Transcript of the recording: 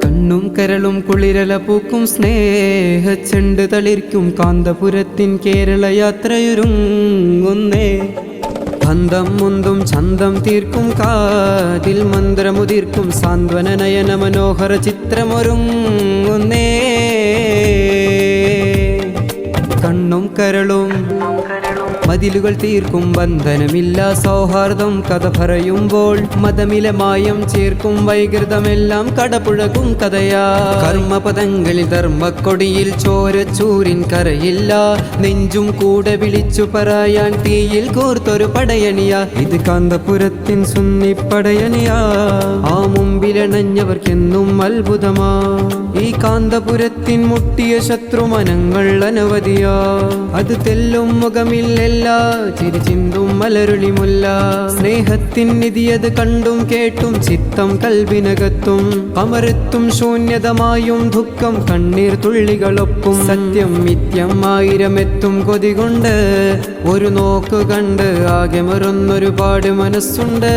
കണ്ണും കരളും കുളിരല പൂക്കും സ്നേഹച്ചെണ്ട് തളിർക്കും കാന്തപുരത്തിൻ കേരള യാത്രയൊരുങ്ങുന്നേ. ബന്ധം മുന്തും ചന്തം തീർക്കും കാതിൽ മന്ത്രമുതിർക്കും സാന്ത്വന നയന മനോഹര ചിത്രമൊരുങ്ങുന്നേ. കണ്ണും കരളും മതിലുകൾ തീർക്കും ബന്ധനമില്ല സൗഹാർദ്ദം കഥ പറയുമ്പോൾ മതമില മായം ചേർക്കും വൈകൃതമെല്ലാം കടപുഴകും കഥയാ. കർമ്മപദങ്ങളിൽ ധർമ്മക്കൊടിയിൽ ചോരച്ചൂരിൻ കരയില്ല നെഞ്ചും കൂടെ വിളിച്ചു പറയാൻ തീയിൽ കോർത്തൊരു പടയണിയാ. ഇത് കാന്തപുരത്തിൻ സുന്നി പടയണിയാ. ആ മുമ്പിലണഞ്ഞവർക്കെന്നും അത്ഭുതമാ. ഈ കാന്തപുരത്തിൻ മുട്ടിയ ശത്രുമനങ്ങൾ അനവധിയാ. അത് തെല്ലും മുഖമില്ല ചിരി ചിന്തും മലരുളിമുല്ല. സ്നേഹത്തിൻ നിധിയത് കണ്ടും കേട്ടും ചിത്തം കൽവിനകത്തും അമരത്തും ശൂന്യതമായും ദുഃഖം കണ്ണീർ തുള്ളികളൊപ്പും. സത്യം മിഥ്യം ആയിരമെത്തും കൊതികൊണ്ട് ഒരു നോക്ക് കണ്ട് ആകെ മറന്നൊരുപാട് മനസ്സുണ്ട്.